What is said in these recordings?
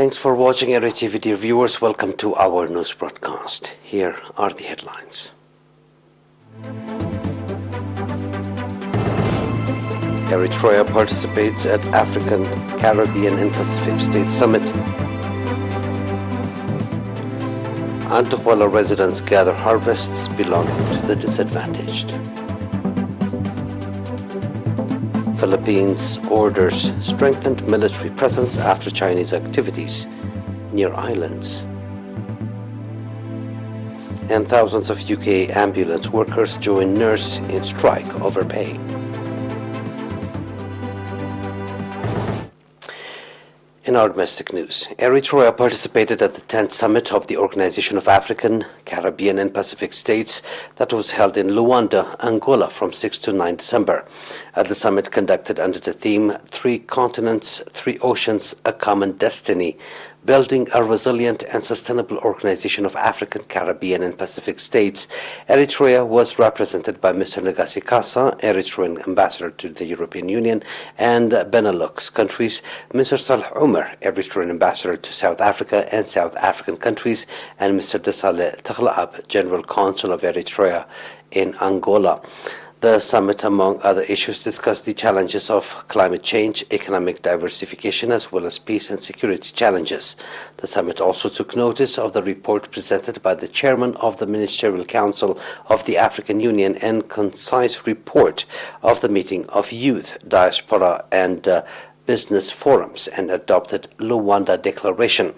Thanks for watching ERi-TV, dear viewers. Welcome to our news broadcast. Here are the headlines. Eritrea participates at African, Caribbean and Pacific States Summit. Antigua residents gather harvests belonging to the disadvantaged. Philippines orders strengthened military presence after Chinese activities near islands. And thousands of UK ambulance workers join nurse in strike over pay. In our domestic news, Eritrea participated at the 10th summit of the Organization of African, Caribbean and Pacific States that was held in Luanda, Angola from 6 to 9 December. At the summit conducted under the theme, Three Continents, Three Oceans, A Common Destiny, Building a Resilient and Sustainable Organization of African, Caribbean and Pacific States, Eritrea was represented by Mr. Negasi Kasa, Eritrean ambassador to the European Union and Benelux countries, Mr. Salih Umar, Eritrean ambassador to South Africa and South African countries, and Mr. Desaleh Taglaab, General Consul of Eritrea in Angola. The summit, among other issues, discussed the challenges of climate change, economic diversification, as well as peace and security challenges. The summit also took notice of the report presented by the chairman of the Ministerial Council of the African Union and concise report of the meeting of youth, diaspora, and business forums, and adopted Luanda Declaration.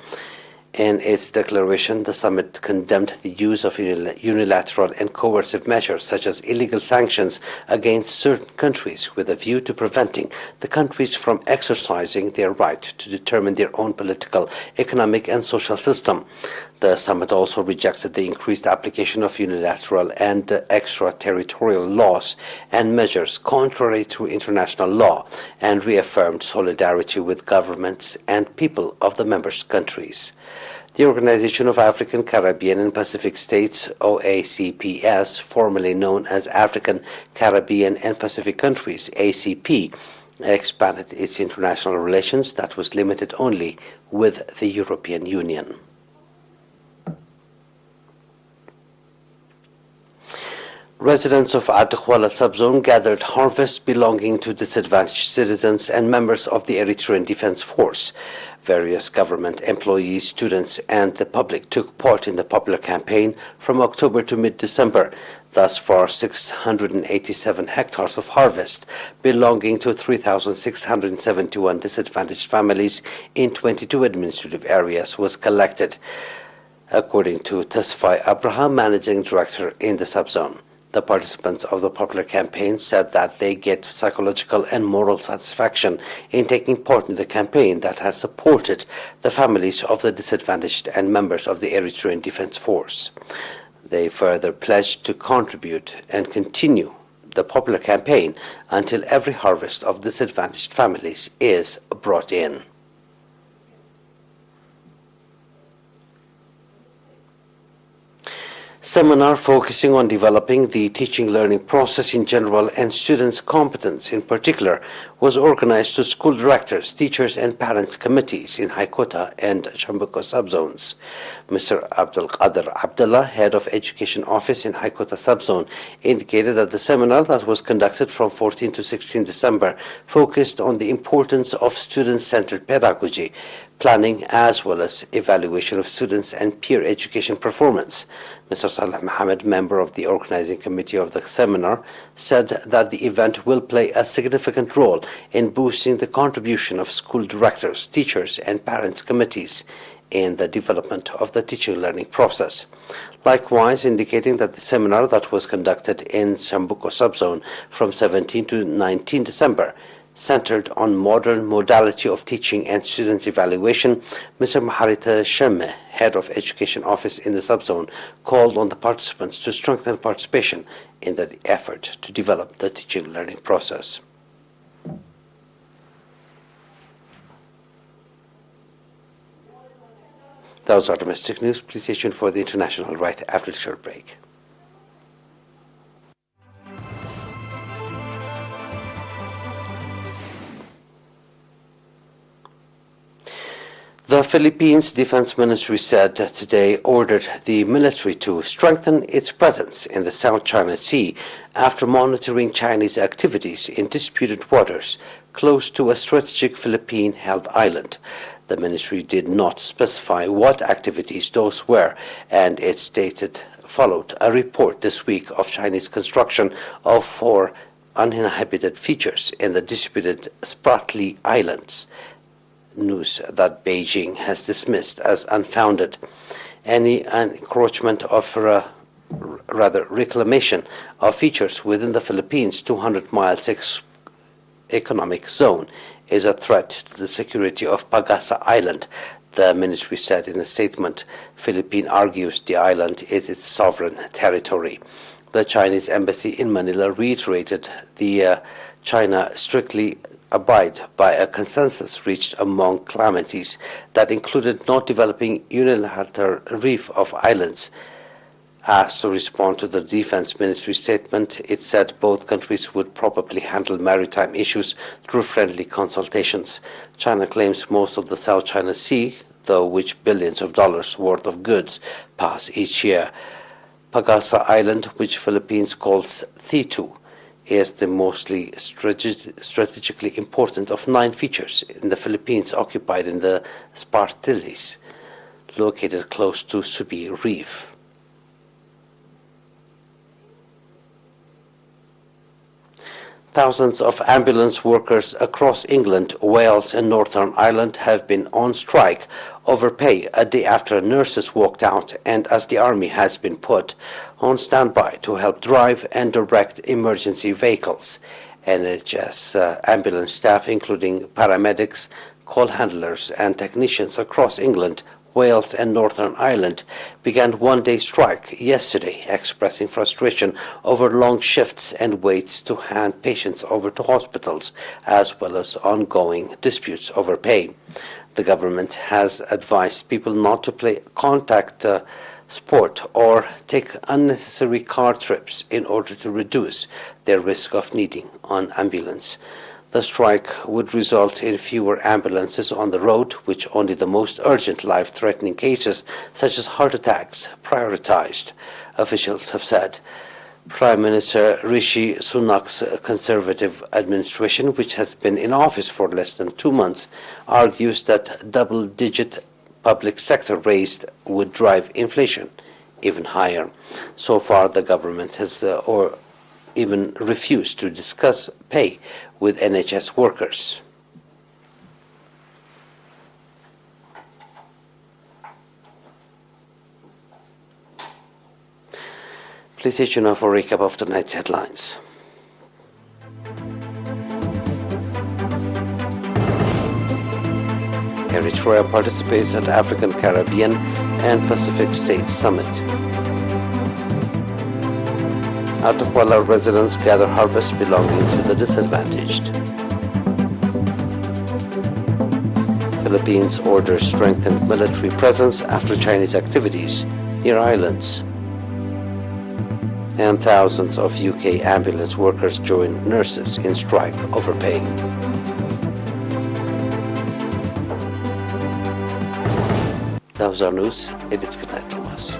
In its declaration, the summit condemned the use of unilateral and coercive measures such as illegal sanctions against certain countries with a view to preventing the countries from exercising their right to determine their own political, economic and social system. The summit also rejected the increased application of unilateral and extraterritorial laws and measures contrary to international law and reaffirmed solidarity with governments and people of the member countries. The Organization of African, Caribbean and Pacific States, OACPS, formerly known as African, Caribbean and Pacific Countries, ACP, expanded its international relations that was limited only with the European Union. Residents of Antigua subzone gathered harvests belonging to disadvantaged citizens and members of the Eritrean Defense Force. Various government employees, students, and the public took part in the popular campaign from October to mid-December. Thus far, 687 hectares of harvest belonging to 3,671 disadvantaged families in 22 administrative areas was collected, according to Tesfai Abraham, managing director in the subzone. The participants of the popular campaign said that they get psychological and moral satisfaction in taking part in the campaign that has supported the families of the disadvantaged and members of the Eritrean Defense Force. They further pledged to contribute and continue the popular campaign until every harvest of disadvantaged families is brought in. Seminar focusing on developing the teaching-learning process in general and students' competence in particular was organized to school directors, teachers, and parents' committees in Haikota and Shambuko subzones. Mr. Abdul Qadir Abdullah, head of Education Office in Haikota subzone, indicated that the seminar that was conducted from 14 to 16 December focused on the importance of student-centered pedagogy, planning, as well as evaluation of students and peer education performance. Mr. Saleh Mohammed, member of the organizing committee of the seminar, said that the event will play a significant role in boosting the contribution of school directors, teachers, and parents' committees in the development of the teaching-learning process. Likewise, indicating that the seminar that was conducted in Shambuko subzone from 17 to 19 December centered on modern modality of teaching and students' evaluation, Mr. Maharita Shemme, head of Education Office in the subzone, called on the participants to strengthen participation in the effort to develop the teaching-learning process. That was our domestic news. Please stay tuned for the international right after the short break. The Philippines Defense Ministry said today ordered the military to strengthen its presence in the South China Sea after monitoring Chinese activities in disputed waters close to a strategic Philippine-held island. The ministry did not specify what activities those were, and it stated followed a report this week of Chinese construction of 4 uninhabited features in the disputed Spratly Islands. News that Beijing has dismissed as unfounded. Any encroachment of reclamation of features within the Philippines' 200-mile economic zone is a threat to the security of Pagasa Island, the ministry said in a statement. Philippines argues the island is its sovereign territory. The Chinese embassy in Manila reiterated the China strictly abide by a consensus reached among claimants that included not developing unilateral reef of islands. Asked to respond to the Defense Ministry statement, it said both countries would probably handle maritime issues through friendly consultations. China claims most of the South China Sea, though which billions of dollars worth of goods pass each year. Pagasa Island, which Philippines calls Thitu, is the mostly strategically important of 9 features in the Philippines occupied in the Spartilis, located close to Subi Reef. Thousands of ambulance workers across England, Wales and Northern Ireland have been on strike over pay a day after nurses walked out and as the army has been put on standby to help drive and direct emergency vehicles. NHS ambulance staff, including paramedics, call handlers and technicians across England, Wales and Northern Ireland, began one-day strike yesterday, expressing frustration over long shifts and waits to hand patients over to hospitals, as well as ongoing disputes over pay. The government has advised people not to play contact sport or take unnecessary car trips in order to reduce their risk of needing an ambulance. The strike would result in fewer ambulances on the road, which only the most urgent life-threatening cases, such as heart attacks, prioritized, officials have said. Prime Minister Rishi Sunak's Conservative administration, which has been in office for less than 2 months, argues that double-digit public sector raise would drive inflation even higher. So far, the government has even refused to discuss pay with NHS workers. Please stay tuned now for a recap of tonight's headlines. Eritrea participates at African, Caribbean and Pacific States Summit. Atakwala residents gather harvests belonging to the disadvantaged. Philippines orders strengthened military presence after Chinese activities near islands. And thousands of UK ambulance workers join nurses in strike over pay. That was our news. It is good night from us.